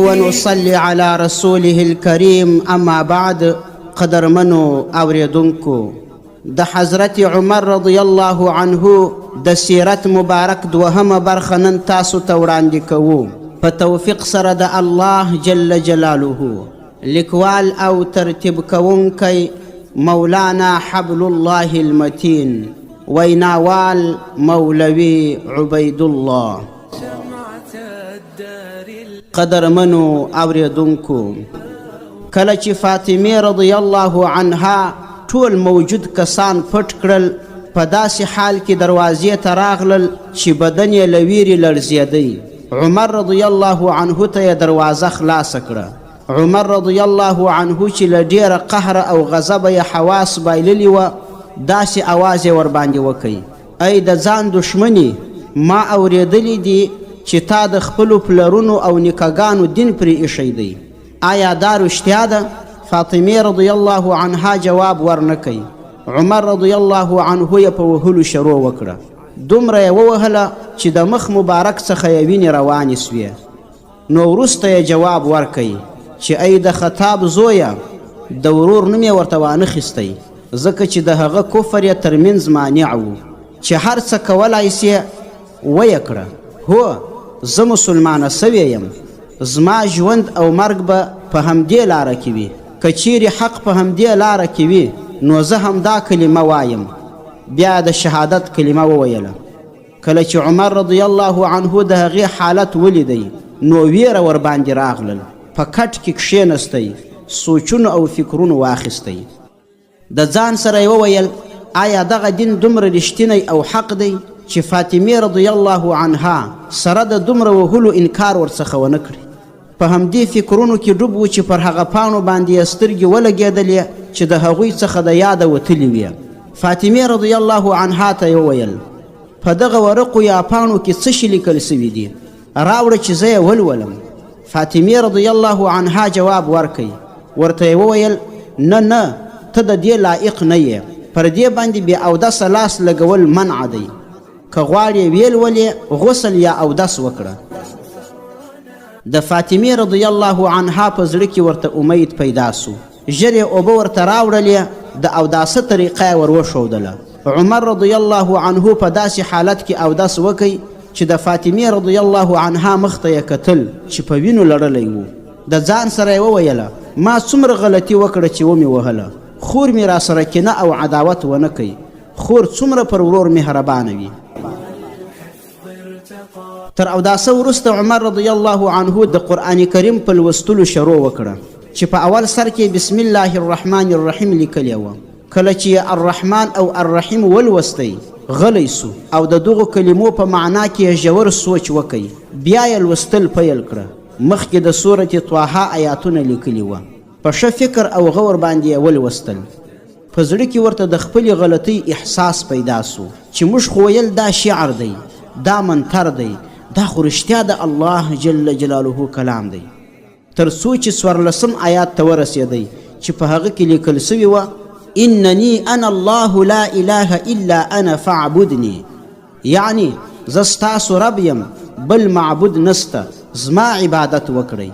ونصلي على رسوله الكريم. اما بعد. قدرمنو اوریدونکو، د حضرت عمر رضی الله عنه د سیرت مبارک دوهمه برخه نن تاسو ته وړاندې کوو په توفیق سره د الله جل جلاله. لیکوال او ترتیب کوونکی مولانا حبل الله المتین، ویناوال مولوی عبید الله. قدرمنو اوریدونکو، کله چې فاطمه رضی الله عنها ټول موجود کسان پټ کړل، په داسې حال کې دروازې ته راغلل چې بدن یې له ویرې لړزېدی. عمر رضی الله عنه ته یې دروازه خلاصه کړه. عمر رضی الله عنه چې له ډېره قهر او غضبه یې حواس بایللي وه، داسې اواز یې ورباندې وکړ: ای د ځان دشمني، ما اورېدلی دي چې تا د خپلو پلرونو او نیکهګانو دین پرې ایښی دی. آیا دا رښتیا ده؟ فاطمه رضی الله عنها جواب ورنکوي. عمر رضی الله عنه یې په وهلو شروع وکړه. دومره یې ووهله چې د مخ مبارک څخه یې وینې روانې سوې. نو وروسته یې جواب ورکوي چې ای د خطاب زویه، د ورور نوم یې ورته وانخیستی، ځکه چې د هغه کفر یې ترمنځ مانع و چې هر څه کولای سې ویې کړه. هو، زه مسلمانه سوی یم، زما ژوند او مرګ به په همدې لاره کې وي. که چیرې حق په همدې لاره کې وي نو زه همدا کلمه وایم. بیا د شهادت کلمه وویله. کله چې عمر رضی الله عنه د هغې حالت ولیدی نو ویره ورباندې راغلل. په کټ کې کښېنستی، سوچونو او فکرونو واخیستی. د ځان سره یې وویل: آیا دغه دین دومره رښتینی او حق دی چې فاطمه رضی الله عنها سره د دومره وهلو انکار ورڅخه ونه کړي؟ په همدې فکرونو کې ډوب و چې پر هغه پاڼو باندې یې سترګې ولګېدلې چې د هغوی څخه د یاده وتلې وې. فاطمه رضی الله عنها ته یې وویل: په دغه ورقو یا پاڼو کې څه شي لیکل سوي دي؟ راوړه چې زه یې ولولم. فاطمه رضی الله عنها جواب ورکوي. ورته یې وویل: نه، ته د دې لایق نه یې. پر دې باندې بې اودسه لاس لګول منع دی. که غواړې ویل ولې غسل یا اودس وکړه. د فاطمه رضی الله عنها په زړه کې ورته امید پیدا سو. ژر یې اوبه ورته راوړلې، د اوداسه طریقه یې ور وښودله. عمر رضی الله عنه په داسې حالت کې اودس وکړ چې د فاطمه رضی الله عنها مخ ته یې کتل چې په وینو لړلی و. د ځان سره یې وویله: ما څومره غلطي وکړه چې ومې وهله. خور مې را سره کینه او عداوت ونه کوي. خور څومره پر ورور مهربانه وي. تر اوداسه وروسته عمر رضی الله عنه د قرآن کریم په لوستلو شروع وکړه چې په اول سر کې بسم الله الرحمن الرحیم لیکلی وه. کله چې الرحمن او الرحیم ولوستی غلی سو او د دغو کلمو په معنا کې ژور سوچ وکړي. بیا یې لوستل پیل کړه. مخکې د سورت طه آیاتونه لیکلي وه. په ښه فکر او غور باندې یې ولوستل. په زړه کې ورته د خپلې غلطۍ احساس پیدا سو چې موږ خو ویل دا شعر دی، دا منتر دی، دا خو رښتیا د الله جل جلاله کلام دی. تر څو چې 14 آیات ته ورسېدی چې په هغه کې لیکل سوي وه: انني انا الله لا اله الا انا فاعبدني. یعنی زه ستاسو رب یم، بل معبود نسته، زما عبادت وکړئ.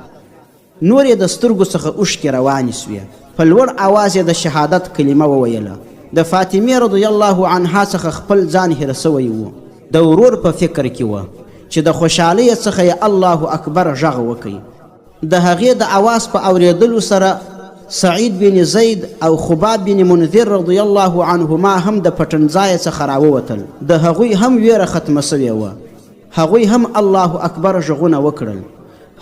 نور یې د سترګو څخه اوښکې روانې سوې. په لوړ اواز یې د شهادت کلمه وویله. د فاطمه رضی الله عنها څخه خپل ځان هېر سوی و. د ورور په فکر کې وه چې د خوشحالۍ څخه یې الله اکبر غږ وکړي. د هغې د اواز په اورېدلو سره سعید بن زید او خباب بن منذر رضی الله عنهما هم د پټنځای څخه راووتل. د هغوی هم ویره ختمه سوې وه. هغوی هم الله اکبر غږونه وکړل.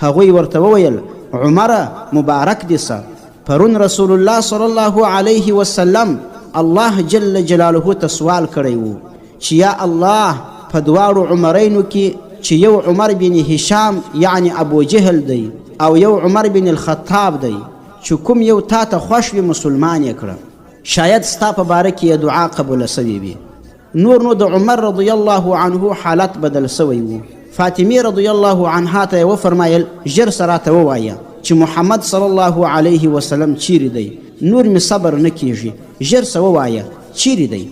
هغوی ورته وویل: عمره، مبارک دې سه، پرون رسول الله صلی الله علیه وسلم الله جل جلاله ته سوال کړی و چې یا الله، په دواړو عمرینو کې چې یو عمر بن هشام یعنی ابو جهل دی او یو عمر بن الخطاب دی، چې کوم یو تا ته خوښ وي مسلمان یې کړه. شاید ستا په باره کې یې دعا قبوله سوې وي. نو د عمر رضی الله عنه حالت بدل سوی و. فاطمه رضی الله عنها ته یې وفرمایل: ژر سره ته ووایه چې محمد صلی الله علیه وسلم چیرې دی. نور مې صبر نه کیږي، ژر څه ووایه چیرې دی.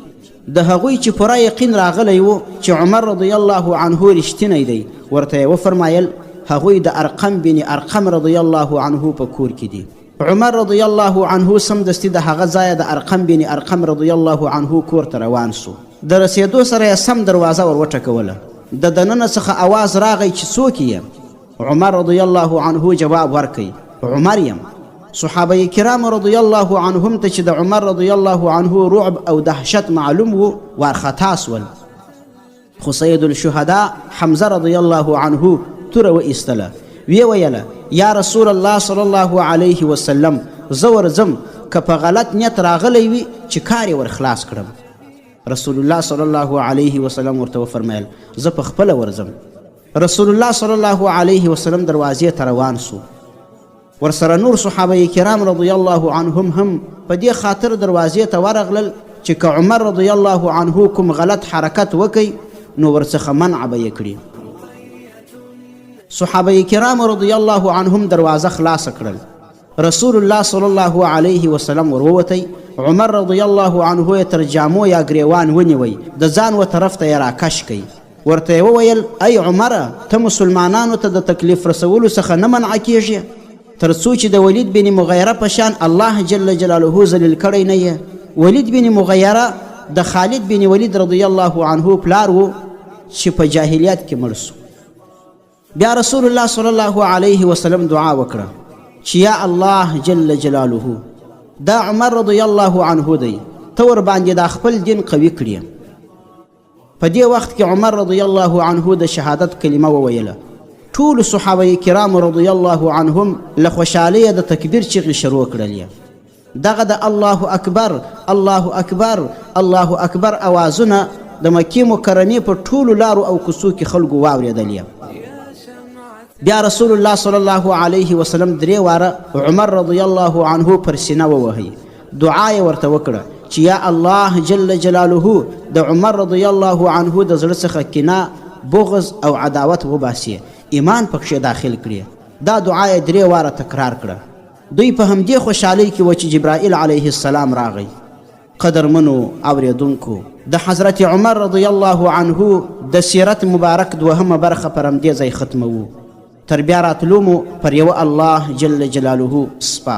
د هغوی چې پوره یقین راغلی و چې عمر رضی الله عنه رښتینی دی، ورته یې وفرمایل: هغوی د ارقم بن ارقم رضی الله عنه په کور کې دي. عمر رضی الله عنه سمدستي د هغه ځایه د ارقم بن ارقم رضی الله عنه کور ته روان سو. د رسېدو سره یې سم دروازه ور وټکوله. د دننه څخه اواز راغی چې څوک یې؟ عمر رضی الله عنه جواب ورکړ عمر یم. صحابه کرام رضی الله عنهم ته چې د عمر رضی الله عنه رعب او دهشت معلوم و وارخطا سول. خو سید الشهداء حمزه رضی الله عنه توره وایستله. ویې ویله یا رسول الله صلی الله علیه وسلم زه ورځم که په غلط نیت راغلی وي چې کار یې ور خلاص کړم. رسول الله صلی الله علیه وسلم ورته وفرمیل زه په خپله ورځم. رسول الله صلی الله علیه وسلم دروازې ته روان سو. ورسره نور صحابه کرام رضی الله عنهم هم په دې خاطر دروازې ته ورغلل چې که عمر رضی الله عنه کوم غلط حرکت وکړي نو ورڅخه منع به یې کړي. صحابه کرام رضی الله عنهم دروازه خلاص کړل. رسول الله صلی الله علیه وسلم وروتی. عمر رضی الله عنه یې تر جامو یا ګریوان ونیوی د ځان و طرف ته یې راکش کړي. ورته یې وویل ای عمره ته مسلمانانو ته د تکلیف رسولو څخه نه منع کیږي تر څو چې د ولید بن مغیره په شان الله جل جلاله ذلیل کړی نه یې. ولید بن مغیره د خالد بن ولید رضی الله عنه پلار و چې په جاهلیت کې مړ سو. بیا رسول الله صلی الله علیه وسلم دعا وکړه چې یا الله جل جلاله دا عمر رضی الله عنه دی ته ورباندې دا خپل دین قوي کړي. په دې وخت کې عمر رضی الله عنه د شهادت کلمه وویله. ټول صحابه کرام رضی الله عنهم له خوشحالیه د تکبیر چغې شروع کړلې. دغه د الله اکبر الله اکبر الله اکبر اوازونه د مکې مکرمې په ټولو لارو او کوڅو کې خلکو واورېدلې. بیا رسول الله صلی الله علیه وسلم درې واره عمر رضی الله عنه پر سینه ووهی. دعا یې ورته وکړه چې یا الله جل جلاله د عمر رضی الله عنه د زړه څخه کینه بغض او عداوت وباسي ایمان پکښې داخل کړي. دا دعا یې درې واره تکرار کړه. دوی په همدې خوشحالۍ کې و چې جبرائیل علیه السلام راغی. قدرمنو اوریدونکو د حضرت عمر رضی الله عنه د سیرت مبارک دوهمه برخه پر همدې ځای ختموو. تر بیا راتلو مو پر یوه الله جل جلاله سپارو.